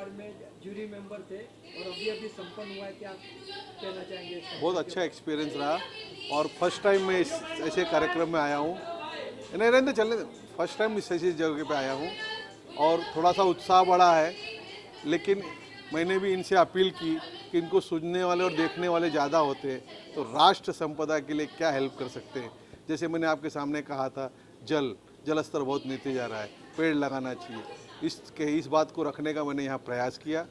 साल में jury member थे और अभी अभी संपन्न हुआ है, क्या कहना चाहेंगे? बहुत अच्छा एक्सपीरियंस रहा और फर्स्ट टाइम मैं इस ऐसे कार्यक्रम में आया हूँ। नहीं रहने चलने, फर्स्ट टाइम इस ऐसी जगह पे आया हूँ और थोड़ा सा उत्साह बढ़ा है। लेकिन मैंने भी इनसे अपील की कि इनको सुनने वाले और देखने वाले ज़्यादा होते हैं तो राष्ट्र संपदा के लिए क्या हेल्प कर सकते हैं। जैसे मैंने आपके सामने कहा था, जल स्तर बहुत नीचे जा रहा है, पेड़ लगाना चाहिए। इस बात को रखने का मैंने यहाँ प्रयास किया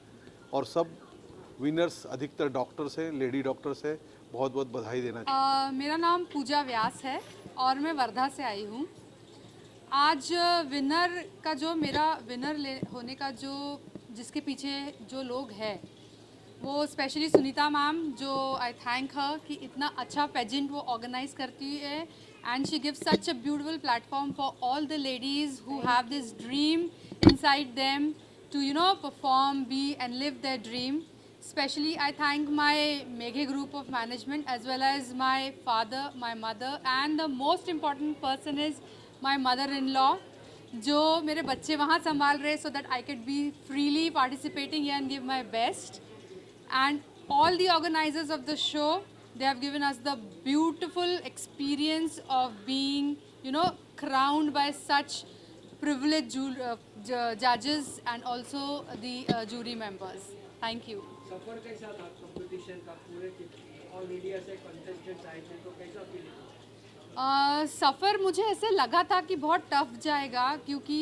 और सब विनर्स अधिकतर डॉक्टर्स हैं, लेडी डॉक्टर्स हैं। बहुत बहुत बधाई देना चाहिए। मेरा नाम पूजा व्यास है और मैं वर्धा से आई हूँ। आज विनर का जो मेरा होने का जो जिसके पीछे जो लोग हैं वो स्पेशली सुनीता मैम, जो आई थैंक हर कि इतना अच्छा पेजेंट वो ऑर्गेनाइज करती है and she gives such a beautiful platform for all the ladies who have this dream inside them to perform, be and live their dream. Especially I thank my Meghe group of management as well as my father, my mother, and the most important person is my mother-in-law जो मेरे बच्चे वहाँ संभाल रहे so that I could be freely participating here and give my best. And all the organizers of the show, they have given us the beautiful experience of being crowned by such privileged judges and also the jury members. Thank you. सफर कैसा था competition का? पूरे all India से contestants आए थे, तो कैसा feel हुआ? सफ़र मुझे ऐसे लगा था कि बहुत टफ जाएगा क्योंकि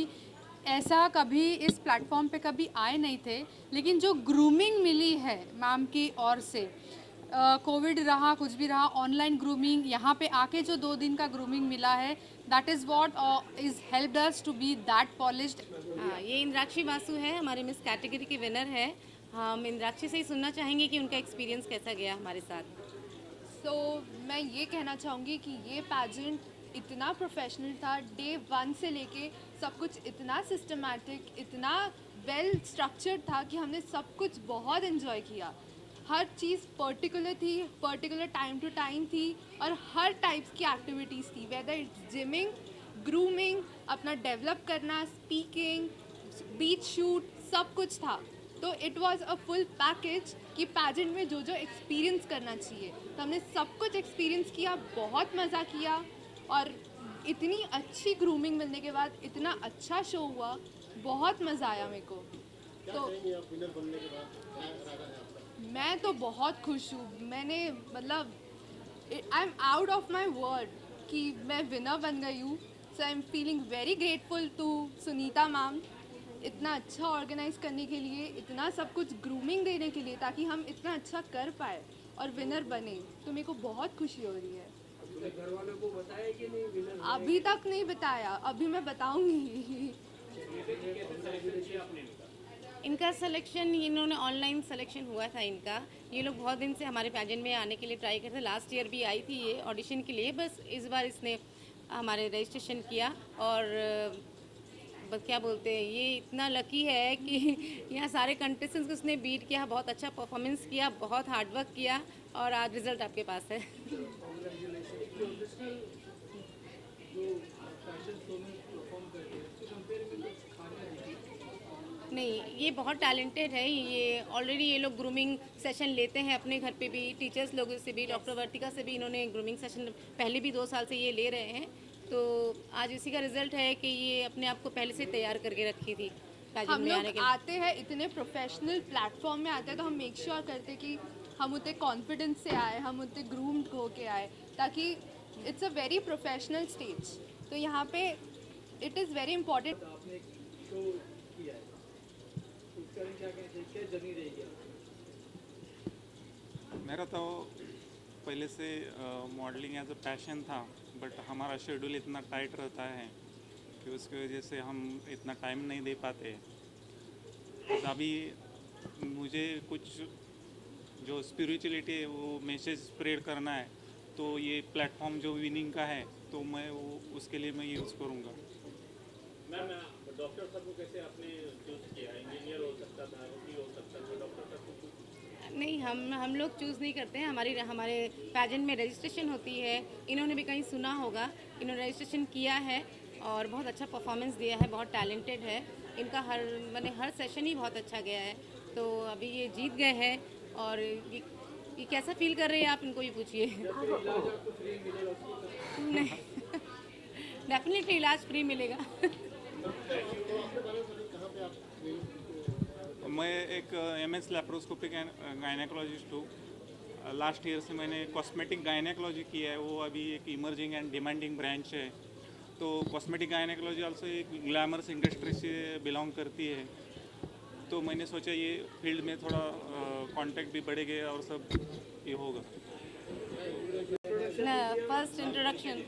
ऐसा कभी इस प्लेटफॉर्म पे कभी आए नहीं थे, लेकिन जो ग्रूमिंग मिली है मैम की ओर से, कोविड रहा कुछ भी रहा, ऑनलाइन ग्रूमिंग, यहाँ पे आके जो 2 दिन का ग्रूमिंग मिला है, that is what is helped us to be that polished. ये इंद्राक्षी बासु है, हमारे मिस कैटेगरी की विनर है। हम इंद्राक्षी से ही सुनना चाहेंगे कि उनका एक्सपीरियंस कैसा गया हमारे साथ। तो मैं ये कहना चाहूँगी कि ये पैजेंट इतना प्रोफेशनल था, डे 1 से लेके सब कुछ इतना सिस्टमैटिक, इतना वेल स्ट्रक्चर्ड था कि हमने सब कुछ बहुत इन्जॉय किया। हर चीज़ पर्टिकुलर थी, पर्टिकुलर टाइम टू टाइम थी और हर टाइप्स की एक्टिविटीज़ थी, वेदर इट्स जिमिंग, ग्रूमिंग, अपना डेवलप करना, स्पीकिंग, बीच शूट, सब कुछ था। तो it was a full package कि पैजेंट में जो जो एक्सपीरियंस करना चाहिए, तो हमने सब कुछ एक्सपीरियंस किया, बहुत मज़ा किया और इतनी अच्छी ग्रूमिंग मिलने के बाद इतना अच्छा शो हुआ, बहुत मज़ा आया मेरे को। तो मैं तो बहुत खुश हूँ। मैंने मतलब I am out of my word कि मैं विनर बन गई हूँ। So I am feeling very grateful to Sunita ma'am, इतना अच्छा ऑर्गेनाइज करने के लिए, इतना सब कुछ ग्रूमिंग देने के लिए, ताकि हम इतना अच्छा कर पाए और विनर बने। तो मेरे को बहुत खुशी हो रही है। घर वालों को बताया कि नहीं विनर? अभी तक नहीं बताया, अभी मैं बताऊंगी। इनका सिलेक्शन, इन्होंने ऑनलाइन सिलेक्शन हुआ था इनका। ये लोग बहुत दिन से हमारे पैजेंट में आने के लिए ट्राई करते, लास्ट ईयर भी आई थी ये ऑडिशन के लिए, बस इस बार इसने हमारे रजिस्ट्रेशन किया और बस क्या बोलते हैं, ये इतना लकी है कि यहाँ सारे कंटेस्टेंट्स को उसने बीट किया, बहुत अच्छा परफॉर्मेंस किया, बहुत हार्डवर्क किया और आज रिजल्ट आपके पास है। नहीं, ये बहुत टैलेंटेड है। ये ऑलरेडी ये लोग ग्रूमिंग सेशन लेते हैं अपने घर पे भी, टीचर्स लोगों से भी, डॉक्टर वर्तिका से भी इन्होंने ग्रूमिंग सेशन पहले भी 2 साल से ये ले रहे हैं। तो आज इसी का रिजल्ट है कि ये अपने आप को पहले से तैयार करके रखी थी पैजेंट हम में आने लोग के। आते हैं इतने प्रोफेशनल प्लेटफॉर्म में आते हैं, तो हम मेक श्योर करते हैं कि हम उतने कॉन्फिडेंस से आए, हम उतने ग्रूम्ड होके आए, ताकि it's a very professional stage. तो यहाँ पे इट इज़ वेरी इम्पॉर्टेंट। आपने शो किया है, उसका क्या कहते हैं, क्या जर्नी रहेगी? मेरा तो पहले से मॉडलिंग एज अ पैशन था, बट हमारा शेड्यूल इतना टाइट रहता है कि उसकी वजह से हम इतना टाइम नहीं दे पाते। तो अभी मुझे कुछ जो स्पिरिचुअलिटी है वो मैसेज स्प्रेड करना है, तो ये प्लेटफॉर्म जो विनिंग का है तो मैं वो उसके लिए मैं यूज़ करूँगा। मैम, डॉक्टर साहब को कैसे आपने चूज किया? इंजीनियर हो सकता था, वकील हो सकता था, डॉक्टर साहब को? नहीं, हम लोग चूज़ नहीं करते हैं। हमारे पैजेंट में रजिस्ट्रेशन होती है। इन्होंने भी कहीं सुना होगा, इन्होंने रजिस्ट्रेशन किया है और बहुत अच्छा परफॉर्मेंस दिया है, बहुत टैलेंटेड है इनका हर सेशन ही बहुत अच्छा गया है। तो अभी ये जीत गए हैं और ये कैसा फील कर रहे हैं आप इनको ही पूछिए। नहीं डेफिनेटली इलाज फ्री मिलेगा। मैं एक MS लैप्रोस्कोपिक गायनेकोलॉजिस्ट हूँ। लास्ट ईयर से मैंने कॉस्मेटिक गायनेकोलॉजी किया है, वो अभी एक इमर्जिंग एंड डिमांडिंग ब्रांच है। तो कॉस्मेटिक गायनेकोलॉजी ऑल्सो एक ग्लैमरस इंडस्ट्री से बिलोंग करती है। तो मैंने सोचा ये फील्ड में थोड़ा कांटेक्ट भी बढ़ेगा और सब ये होगा। First introduction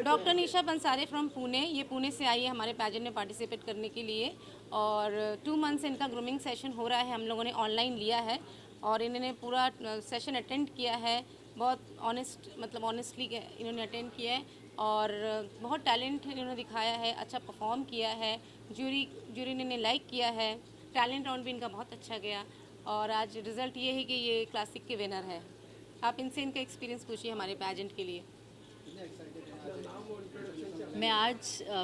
doctor Nisha Bansare from Pune. ये पुणे से आई है हमारे पैजेंट में पार्टिसिपेट करने के लिए और 2 मंथ से इनका ग्रूमिंग सेशन हो रहा है। हम लोगों ने ऑनलाइन लिया है और इन्होंने पूरा सेशन अटेंड किया है। बहुत ऑनेस्टली इन्होंने अटेंड किया है और बहुत टैलेंट इन्होंने दिखाया है, अच्छा परफॉर्म किया है। जूरी ने लाइक किया है। टैलेंट राउंड भी इनका बहुत अच्छा गया और आज रिज़ल्ट ये है कि ये क्लासिक के विनर है। आप इनसे इनका एक्सपीरियंस पूछिए हमारे पैजेंट के लिए।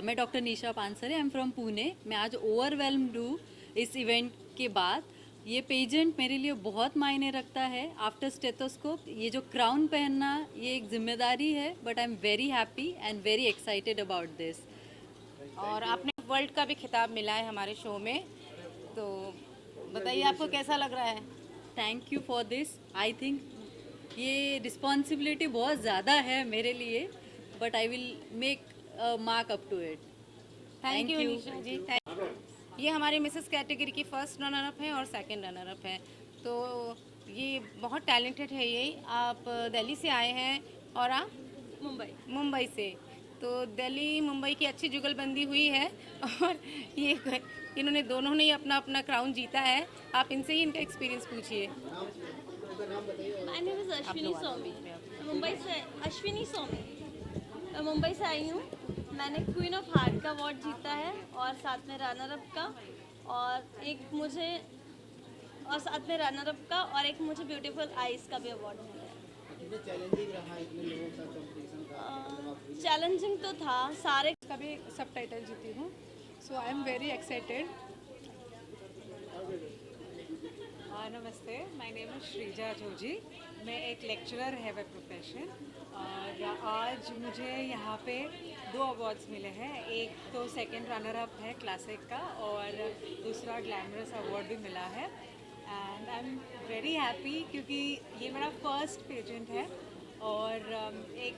मैं doctor Nisha Pansare, I am from Pune. मैं आज ओवरवेल्म्ड हूँ इस इवेंट के बाद। ये पेजेंट मेरे लिए बहुत मायने रखता है। आफ्टर स्टेथोस्कोप ये जो क्राउन पहनना ये एक जिम्मेदारी है, but I am very happy and very excited about this. और आपने वर्ल्ड का भी खिताब मिला है हमारे शो में, तो बताइए आपको कैसा लग रहा है? Thank you for this. I think ये रिस्पॉन्सिबिलिटी बहुत ज़्यादा है मेरे लिए, but I will make mark up to it. Thank you Nisha ji. ये हमारी मिसेस कैटेगरी की फर्स्ट रनर अप है और सेकंड रनर अप है। तो ये बहुत टैलेंटेड है। ये आप दिल्ली से आए हैं और आप मुंबई से। तो दिल्ली मुंबई की अच्छी जुगलबंदी हुई है और ये इन्होंने दोनों ने ही अपना अपना क्राउन जीता है। आप इनसे ही इनका एक्सपीरियंस पूछिए। My name is Ashwini Somi. Mumbai से अश्विनी सोमी। मैं मुंबई से आई हूँ। मैंने क्वीन ऑफ हार्ट का अवार्ड जीता है और साथ में रनर अप का और एक मुझे ब्यूटीफुल आइज़ का भी अवार्ड मिला है। कितना चैलेंजिंग रहा इतने लोगों का कंपटीशन का? चैलेंजिंग तो था सारे। का भी सब टाइटल जीती हूँ, so I am very excited. नमस्ते, my name is Sreeja Joji. मैं एक लेक्चरर है बाय प्रोफेशन और आज मुझे यहाँ पे 2 अवार्ड्स मिले हैं। एक तो सेकंड रनर अप है क्लासिक का और दूसरा ग्लैमरस अवार्ड भी मिला है। And I am very happy क्योंकि ये मेरा फर्स्ट पेजेंट है और एक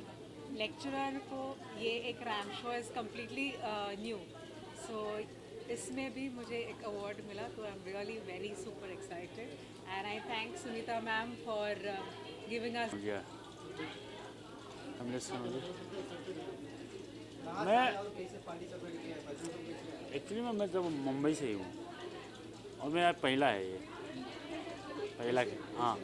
लेक्चरर को ये एक ramp show is completely new. So इसमें भी मुझे एक अवार्ड मिला, तो I am really very super excited and I thank Sunita ma'am for giving us. मैं एक्चुअली मैं जब मुंबई से ही हूँ और मेरा पहला है ये हाँ।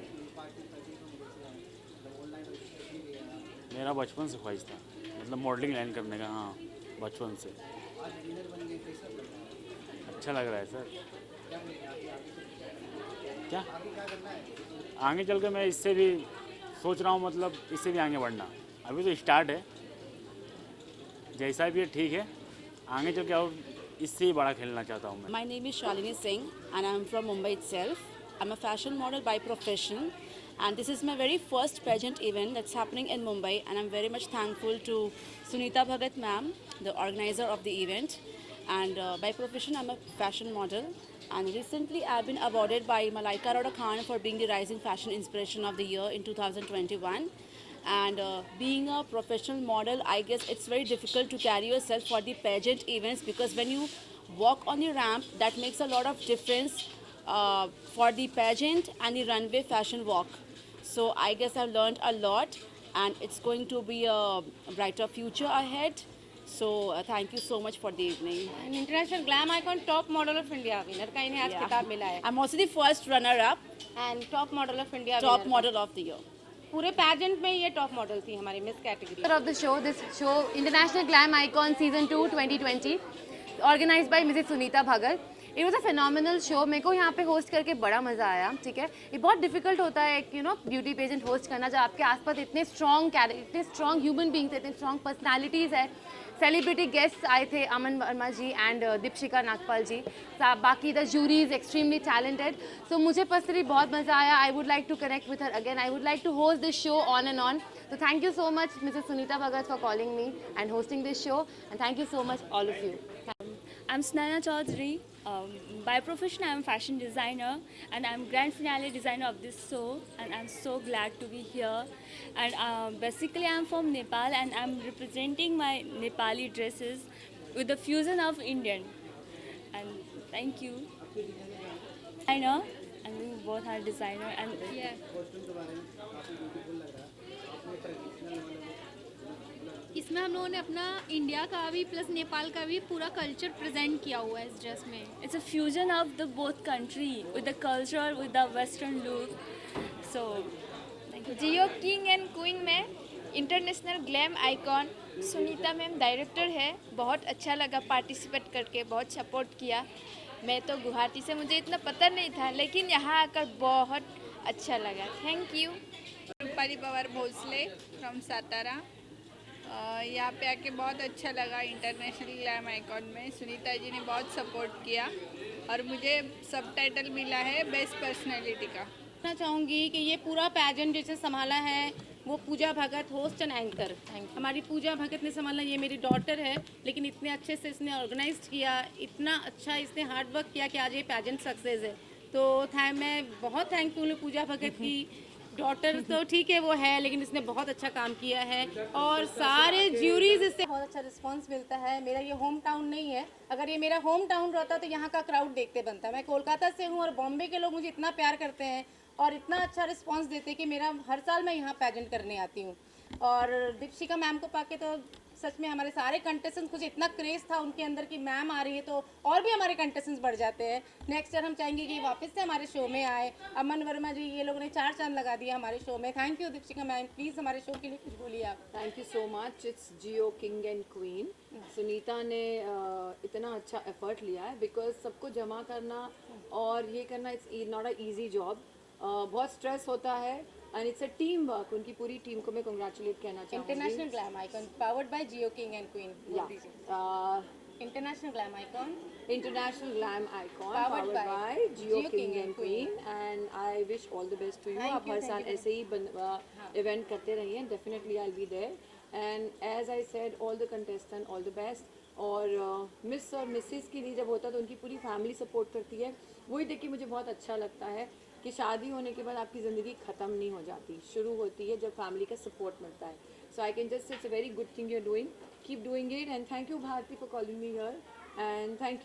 मेरा बचपन से ख्वाहिश था, मतलब मॉडलिंग लाइन करने का। हाँ, बचपन से। अच्छा लग रहा है सर। क्या आगे चल के मैं इससे भी सोच रहा हूँ, मतलब इससे भी आगे बढ़ना। अभी तो स्टार्ट है, जैसा भी है ठीक है। आगे चल के और इससे ही बड़ा खेलना चाहता हूँ मैं। My name is Shalini Singh and I am from Mumbai itself. I'm a fashion model by profession and this is my very first pageant event that's happening in Mumbai and I'm very much thankful to Sunita Bhagat ma'am, the organizer of the event. And by profession I'm a fashion model and recently I've been awarded by Malaika Arora Khan for being the Rising Fashion Inspiration of the Year in 2021. And being a professional model, I guess it's very difficult to carry yourself for the pageant events because when you walk on the ramp, that makes a lot of difference for the pageant and the runway fashion walk. So I guess I've learned a lot and it's going to be a brighter future ahead. So thank you so much for the evening. And International Glam Icon Top Model of India winner का इन्हें आज खिताब मिला है। I'm also the first runner-up and Top Model of India top winner model of the year. पूरे pageant में ये top model थी हमारी miss category. of the show, this show International Glam Icon Season 2 2020 organized by Mrs. Sunita Bhagat. It was a phenomenal show. मेरे को यहाँ पे host करके बड़ा मज़ा आया। ठीक है, ये बहुत डिफिकल्ट होता है एक ब्यूटी पेजेंट होस्ट करना जब आपके आसपास इतने स्ट्रॉन्ग ह्यूमन बींग्स, इतने स्ट्रॉन्ग पर्सनैलिटीज़ है, सेलिब्रिटी गेस्ट्स आए थे, अमन वर्मा जी एंड दीपशिका नागपाल जी। बाकी the jury is extremely talented. So मुझे पर्सनली बहुत मज़ा आया। I would like to connect with her again. I would like to host this show on and on. So thank you so much, Mrs. Sunita Bhagat, for calling me and hosting this show. And thank you so much, all of you. I'm Snaya Chaudhary. By profession, I'm a fashion designer and I'm grand finale designer of this show. And I'm so glad to be here. And basically, I'm from Nepal and I'm representing my Nepali dresses with the fusion of Indian. And thank you. Designer, and we both are designer. And yeah. इसमें हम लोगों ने अपना India का भी plus Nepal का भी पूरा कल्चर प्रेजेंट किया हुआ है इस ड्रेस में। It's a fusion of the both country with the culture, with the western look. So, Jio king and queen में international glam icon Sunita ma'am director है। बहुत अच्छा लगा पार्टिसिपेट करके, बहुत सपोर्ट किया। मैं तो गुवाहाटी से, मुझे इतना पता नहीं था, लेकिन यहाँ आकर बहुत अच्छा लगा। Thank you. Rupali Pawar Bhosale from Satara. यहाँ पे आके बहुत अच्छा लगा। इंटरनेशनल ग्लैम आइकॉन में सुनीता जी ने बहुत सपोर्ट किया और मुझे सबटाइटल मिला है बेस्ट पर्सनैलिटी का। कहना चाहूँगी कि ये पूरा पैजेंट जैसे संभाला है वो पूजा भगत, होस्ट एंड एंकर। हमारी पूजा भगत ने संभाला। ये मेरी डॉटर है, लेकिन इतने अच्छे से इसने ऑर्गेनाइज किया, इतना अच्छा इसने हार्ड वर्क किया कि आज ये पैजेंट सक्सेस है। तो मैं बहुत थैंकफुल हूँ पूजा भगत की। डॉटर तो ठीक है वो है, लेकिन इसने बहुत अच्छा काम किया है और सारे ज्यूरीज इससे बहुत अच्छा रिस्पांस मिलता है। मेरा ये होम टाउन नहीं है। अगर ये मेरा होम टाउन रहता तो यहाँ का क्राउड देखते बनता। मैं कोलकाता से हूँ और बॉम्बे के लोग मुझे इतना प्यार करते हैं और इतना अच्छा रिस्पांस देते हैं कि मेरा हर साल मैं यहाँ पैजेंट करने आती हूँ। और दीपशिका मैम को पाके तो सच में हमारे सारे कंटेस्टेंट्स कुछ इतना क्रेज़ था उनके अंदर कि मैम आ रही है तो और भी हमारे कंटेस्टेंट्स बढ़ जाते हैं। नेक्स्ट ईयर हम चाहेंगे कि वापस से हमारे शो में आए। अमन वर्मा जी, ये लोगों ने 4 चांद लगा दिया हमारे शो में। Thank you Deepshikha ma'am, please हमारे शो के लिए कुछ बोलिए आप। Thank you so much. It's Jio king and queen. Sunita ने इतना अच्छा एफर्ट लिया है, बिकॉज सबको जमा करना और ये करना it's not a easy job. बहुत स्ट्रेस होता है and it's a team work. उनकी पूरी टीम को मैं कंग्रेचुलेट कहना चाहूँगी। International glam icon powered by Jio king and queen. International glam icon, international glam icon powered by Jio king and queen. And I wish all the best to you. आप हर साल ऐसे ही इवेंट करते रहिए। Definitely I will be there and as I said all the contestant all the best. और miss और Mrs के लिए जब होता है तो उनकी पूरी फैमिली सपोर्ट करती है। वही देख के मुझे बहुत अच्छा लगता है कि शादी होने के बाद आपकी ज़िंदगी ख़त्म नहीं हो जाती, शुरू होती है जब फैमिली का सपोर्ट मिलता है। So I can just it's a very good thing you are doing. Keep doing it and thank you Bharti for calling me here and thank you.